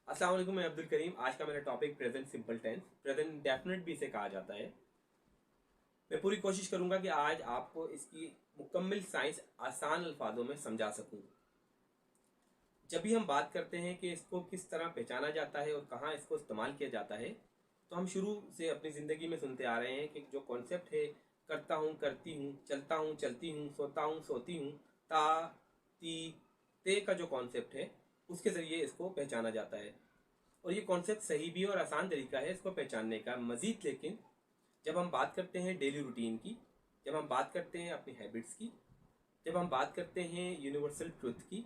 अस्सलाम वालेकुम, मैं अब्दुल करीम। आज का मेरा topic present simple tense, present indefinite भी इसे कहा जाता है। मैं पूरी कोशिश करूंगा कि आज आपको इसकी मुकम्मल साइंस आसान अल्फाजों में समझा सकूं। जब भी हम बात करते हैं कि इसको किस तरह पहचाना जाता है और कहाँ इसको इस्तेमाल किया जाता है, तो हम शुरू से अपनी ज़िंदगी में सुनते आ रहे हैं कि जो कॉन्सेप्ट है करता हूँ, करती हूँ, चलता हूँ, चलती हूँ, सोता हूँ, सोती हूँ, ता, ती, ते का जो कॉन्सेप्ट है उसके ज़रिए इसको पहचाना जाता है। और ये कॉन्सेप्ट सही भी और आसान तरीका है इसको पहचानने का। मज़ीद लेकिन जब हम बात करते हैं डेली रूटीन की, जब हम बात करते हैं अपनी हैबिट्स की, जब हम बात करते हैं यूनिवर्सल ट्रुथ की,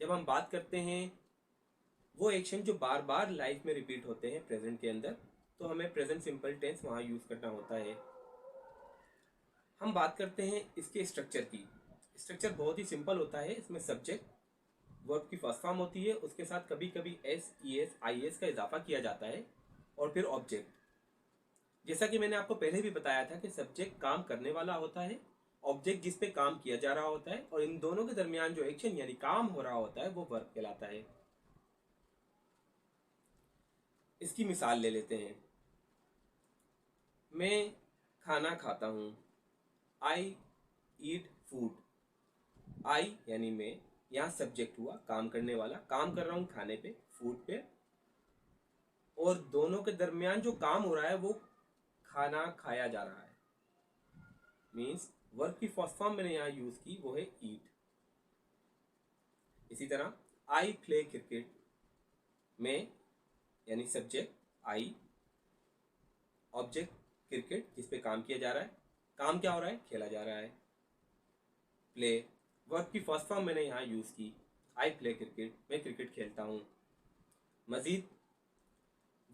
जब हम बात करते हैं वो एक्शन जो बार बार लाइफ में रिपीट होते हैं प्रेजेंट के अंदर, तो हमें प्रेजेंट सिंपल टेंस वहाँ यूज़ करना होता है। हम बात करते हैं इसके स्ट्रक्चर की। स्ट्रक्चर बहुत ही सिंपल होता है। इसमें सब्जेक्ट वर्ब की फर्स्ट फॉर्म होती है, उसके साथ कभी कभी S, E S, I S का इजाफा किया जाता है और फिर ऑब्जेक्ट। जैसा कि मैंने आपको पहले भी बताया था कि सब्जेक्ट काम करने वाला होता है, ऑब्जेक्ट जिस पे काम किया जा रहा होता है, और इन दोनों के दरमियान जो एक्शन यानी काम हो रहा होता है वो वर्ब कहलाता है। इसकी मिसाल ले लेते हैं। मैं खाना खाता हूँ। आई ईट फूड। आई यानी मैं, यहाँ सब्जेक्ट हुआ, काम करने वाला, काम कर रहा हूँ खाने पे, फूड पे, और दोनों के दरमियान जो काम हो रहा है वो खाना खाया जा रहा है। मीन्स वर्ब की फर्स्ट फॉर्म मैंने यहाँ यूज की वो है ईट। इसी तरह आई प्ले क्रिकेट। मैं यानी सब्जेक्ट आई, ऑब्जेक्ट क्रिकेट जिस पे काम किया जा रहा है, काम क्या हो रहा है, खेला जा रहा है। प्ले वर्ब की फर्स्ट फॉर्म मैंने यहाँ यूज की, आई प्ले क्रिकेट, मैं क्रिकेट खेलता हूँ। मजीद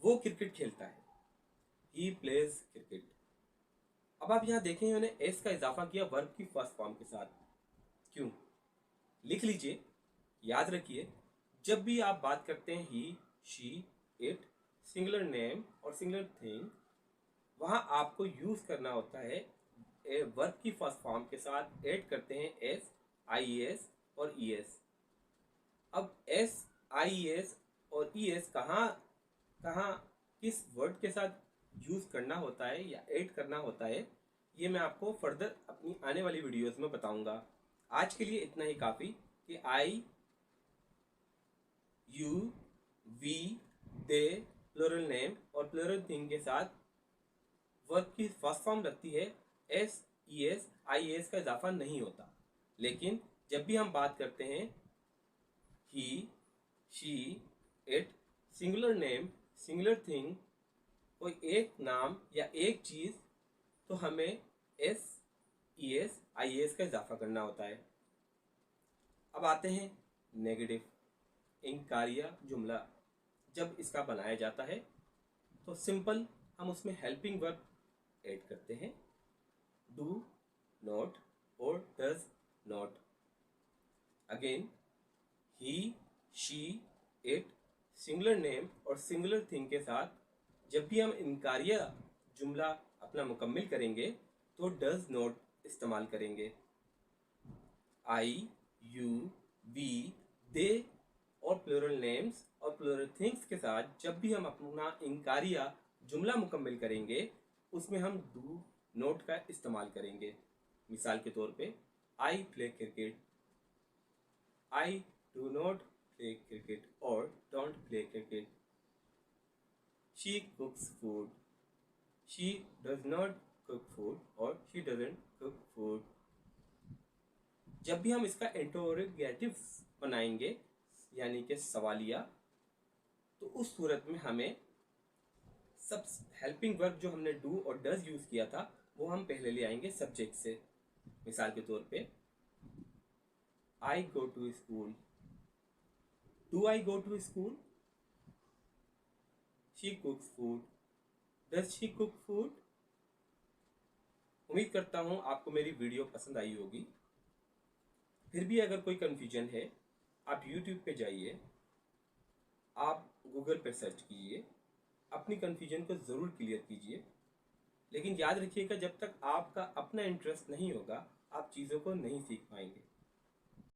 वो क्रिकेट खेलता है, ही प्लेज क्रिकेट। अब आप यहाँ देखें मैंने एस का इजाफा किया वर्ब की फर्स्ट फॉर्म के साथ। क्यों? लिख लीजिए, याद रखिए, जब भी आप बात करते हैं he, she, it, singular name और सिंगुलर थिंग, वहां आपको यूज करना होता है वर्ब की फर्स्ट फॉर्म के साथ ऐड करते हैं एस, आई एस और ई एस। अब एस, आई एस और ई एस कहाँ कहाँ किस वर्ड के साथ यूज करना होता है या ऐड करना होता है, ये मैं आपको फर्दर अपनी आने वाली वीडियोस में बताऊंगा। आज के लिए इतना ही काफ़ी कि I, you, we, they, plural name और प्लूरल थिंग के साथ वर्ब की फर्स्ट फॉर्म लगती है S, E S, I S का इजाफा नहीं होता। लेकिन जब भी हम बात करते हैं he, she, it, singular name, singular thing, कोई एक नाम या एक चीज, तो हमें S, E S, I S का इजाफा करना होता है। अब आते हैं नेगेटिव इंकारिया जुमला। जब इसका बनाया जाता है तो सिंपल हम उसमें हेल्पिंग वर्ब ऐड करते हैं, डू नॉट और does not. Again he, she, it, singular name और सिंगुलर थिंग के साथ जब भी हम इनकारिया जुमला अपना मुकम्मल करेंगे तो डज नॉट इस्तेमाल करेंगे। आई, यू, वी, दे और प्लूरल नेम्स और प्लूरल थिंग्स के साथ जब भी हम अपना इनकारिया जुमला मुकम्मल करेंगे उसमें हम डू नोट का इस्तेमाल करेंगे। मिसाल के तौर पे I play cricket, I do not play cricket और don't play cricket. She cooks food, she does not cook food और शी डजंट कुक फूड। जब भी हम इसका इंटरोगेटिव बनाएंगे यानी कि सवालिया, तो उस सूरत में हमें सब हेल्पिंग वर्ब जो हमने डू और डज यूज किया था वो हम पहले ले आएंगे सब्जेक्ट से। मिसाल के तौर पे I go to school, do I go to school, she cooks food, does she cook food. उम्मीद करता हूँ आपको मेरी वीडियो पसंद आई होगी। फिर भी अगर कोई कन्फ्यूजन है, आप यूट्यूब पे जाइए, आप गूगल पे सर्च कीजिए, अपनी कन्फ्यूजन को ज़रूर क्लियर कीजिए। लेकिन याद रखिएगा, जब तक आपका अपना इंटरेस्ट नहीं होगा आप चीज़ों को नहीं सीख पाएंगे।